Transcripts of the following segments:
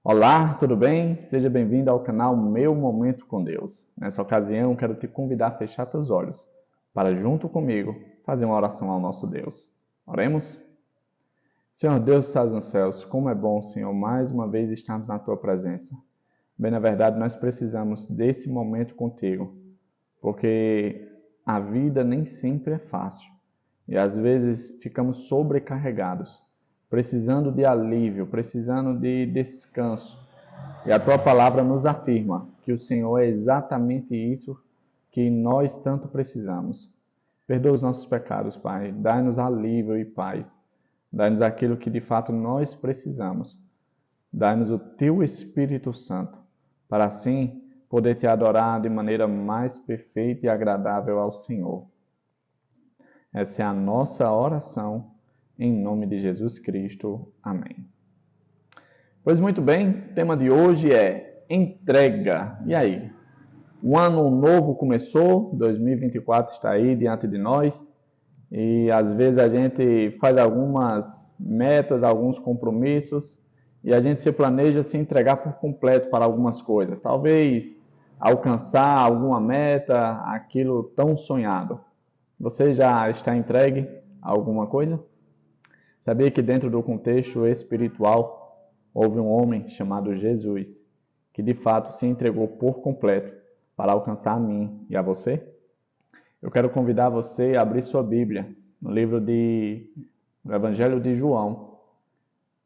Olá, tudo bem? Seja bem-vindo ao canal Meu Momento com Deus. Nessa ocasião, quero te convidar a fechar teus olhos para, junto comigo, fazer uma oração ao nosso Deus. Oremos? Senhor Deus que estás nos céus, como é bom, Senhor, mais uma vez estarmos na Tua presença. Bem, na verdade, nós precisamos desse momento contigo, porque a vida nem sempre é fácil e às vezes ficamos sobrecarregados, precisando de alívio, precisando de descanso. E a tua palavra nos afirma que o Senhor é exatamente isso que nós tanto precisamos. Perdoa os nossos pecados, Pai. Dai-nos alívio e paz. Dai-nos aquilo que de fato nós precisamos. Dai-nos o teu Espírito Santo, para assim poder te adorar de maneira mais perfeita e agradável ao Senhor. Essa é a nossa oração, em nome de Jesus Cristo. Amém. Pois muito bem, o tema de hoje é entrega. E aí? O ano novo começou, 2024 está aí diante de nós, e às vezes a gente faz algumas metas, alguns compromissos, e a gente se planeja se entregar por completo para algumas coisas. Talvez alcançar alguma meta, aquilo tão sonhado. Você já está entregue a alguma coisa? Sabia que dentro do contexto espiritual houve um homem chamado Jesus que de fato se entregou por completo para alcançar a mim e a você? Eu quero convidar você a abrir sua Bíblia no livro do Evangelho de João.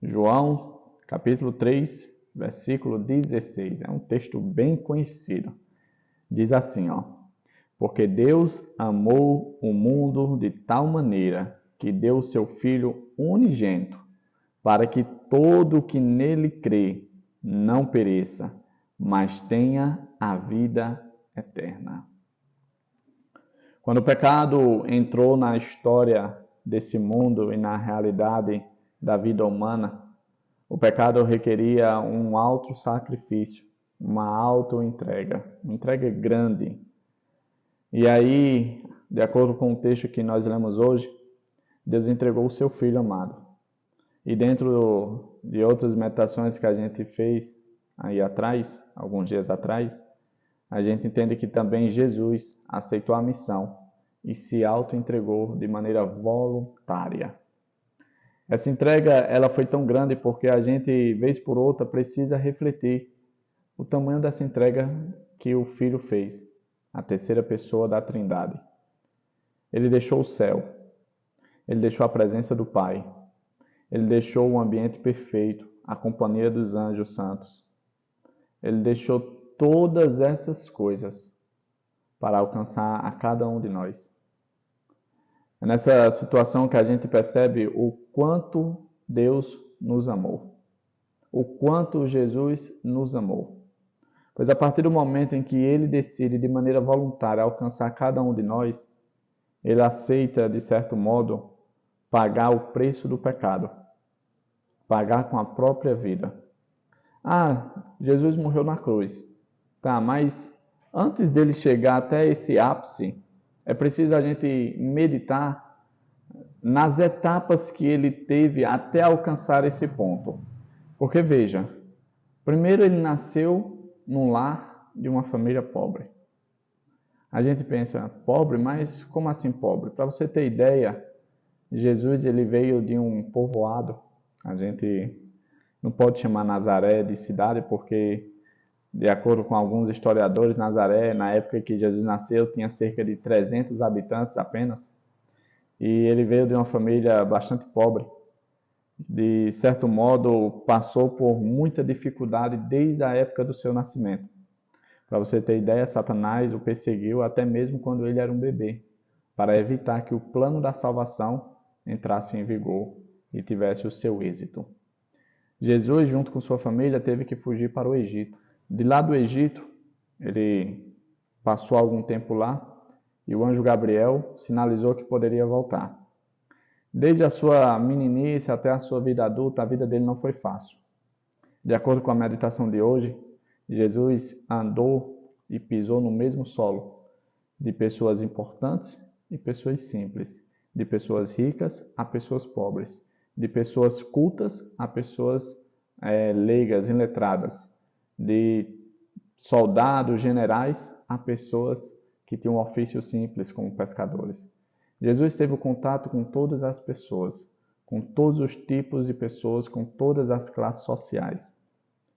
João, capítulo 3, versículo 16. É um texto bem conhecido. Diz assim, ó: Porque Deus amou o mundo de tal maneira que deu o seu Filho unigênito, para que todo o que nele crê não pereça, mas tenha a vida eterna. Quando o pecado entrou na história desse mundo e na realidade da vida humana, o pecado requeria um alto sacrifício, uma auto-entrega, uma entrega grande. E aí, de acordo com o texto que nós lemos hoje, Deus entregou o seu Filho amado. E dentro de outras meditações que a gente fez aí atrás, alguns dias atrás, a gente entende que também Jesus aceitou a missão e se auto-entregou de maneira voluntária. Essa entrega ela foi tão grande porque a gente, vez por outra, precisa refletir o tamanho dessa entrega que o Filho fez, a terceira pessoa da Trindade. Ele deixou o céu, ele deixou a presença do Pai, ele deixou o ambiente perfeito, a companhia dos anjos santos. Ele deixou todas essas coisas para alcançar a cada um de nós. É nessa situação que a gente percebe o quanto Deus nos amou, o quanto Jesus nos amou. Pois a partir do momento em que Ele decide de maneira voluntária alcançar cada um de nós, Ele aceita, de certo modo, pagar o preço do pecado, pagar com a própria vida. Jesus morreu na cruz. Tá, mas antes dele chegar até esse ápice, é preciso a gente meditar nas etapas que ele teve até alcançar esse ponto. Porque veja, primeiro ele nasceu num lar de uma família pobre. A gente pensa, pobre, mas como assim pobre? Para você ter ideia, Jesus ele veio de um povoado. A gente não pode chamar Nazaré de cidade porque, de acordo com alguns historiadores, Nazaré, na época que Jesus nasceu, tinha cerca de 300 habitantes apenas. E ele veio de uma família bastante pobre. De certo modo, passou por muita dificuldade desde a época do seu nascimento. Para você ter ideia, Satanás o perseguiu até mesmo quando ele era um bebê, para evitar que o plano da salvação entrasse em vigor e tivesse o seu êxito. Jesus, junto com sua família, teve que fugir para o Egito. De lá do Egito, ele passou algum tempo lá e o anjo Gabriel sinalizou que poderia voltar. Desde a sua meninice até a sua vida adulta, a vida dele não foi fácil. De acordo com a meditação de hoje, Jesus andou e pisou no mesmo solo de pessoas importantes e pessoas simples, de pessoas ricas a pessoas pobres, de pessoas cultas a pessoas leigas, iletradas, de soldados, generais, a pessoas que tinham um ofício simples como pescadores. Jesus teve o contato com todas as pessoas, com todos os tipos de pessoas, com todas as classes sociais.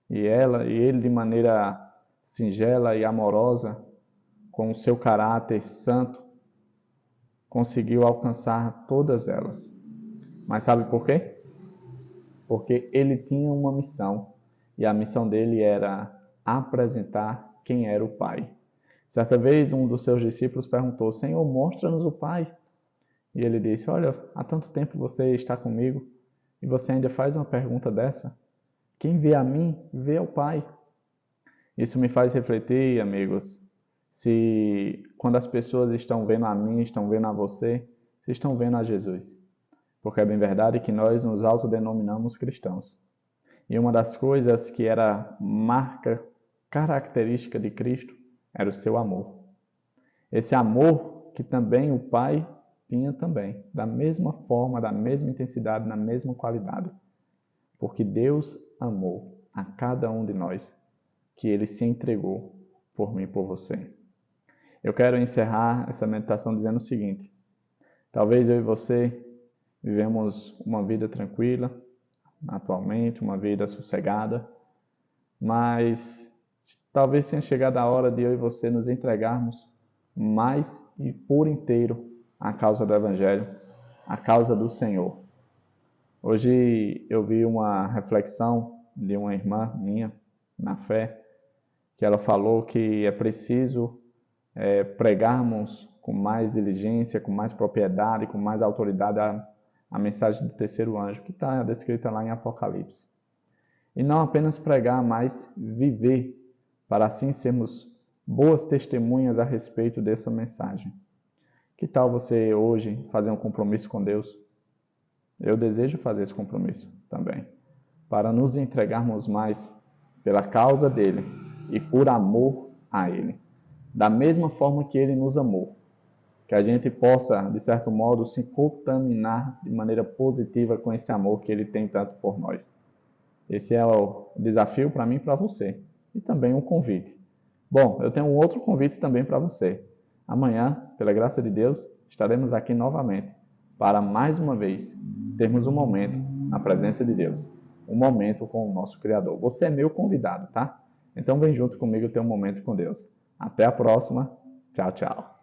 E ele de maneira singela e amorosa, com o seu caráter santo, conseguiu alcançar todas elas. Mas sabe por quê? Porque ele tinha uma missão, e a missão dele era apresentar quem era o Pai. Certa vez, um dos seus discípulos perguntou: Senhor, mostra-nos o Pai. E ele disse: olha, há tanto tempo você está comigo e você ainda faz uma pergunta dessa? Quem vê a mim, vê ao Pai. Isso me faz refletir, amigos, se quando as pessoas estão vendo a mim, estão vendo a você, se estão vendo a Jesus. Porque é bem verdade que nós nos autodenominamos cristãos. E uma das coisas que era marca característica de Cristo era o seu amor. Esse amor que também o Pai tinha também, da mesma forma, da mesma intensidade, na mesma qualidade. Porque Deus amou a cada um de nós, que Ele se entregou por mim e por você. Eu quero encerrar essa meditação dizendo o seguinte: talvez eu e você vivemos uma vida tranquila, atualmente, uma vida sossegada, mas talvez tenha chegado a hora de eu e você nos entregarmos mais e por inteiro à causa do Evangelho, à causa do Senhor. Hoje eu vi uma reflexão de uma irmã minha na fé, que ela falou que é preciso pregarmos com mais diligência, com mais propriedade, com mais autoridade a mensagem do terceiro anjo, que está descrita lá em Apocalipse. E não apenas pregar, mas viver, para assim sermos boas testemunhas a respeito dessa mensagem. Que tal você hoje fazer um compromisso com Deus? Eu desejo fazer esse compromisso também, para nos entregarmos mais pela causa dele e por amor a ele, da mesma forma que ele nos amou. Que a gente possa, de certo modo, se contaminar de maneira positiva com esse amor que ele tem tanto por nós. Esse é o desafio para mim e para você. E também um convite. Bom, eu tenho um outro convite também para você. Amanhã, pela graça de Deus, estaremos aqui novamente para mais uma vez termos um momento na presença de Deus. Um momento com o nosso Criador. Você é meu convidado, tá? Então vem junto comigo ter um momento com Deus. Até a próxima. Tchau, tchau.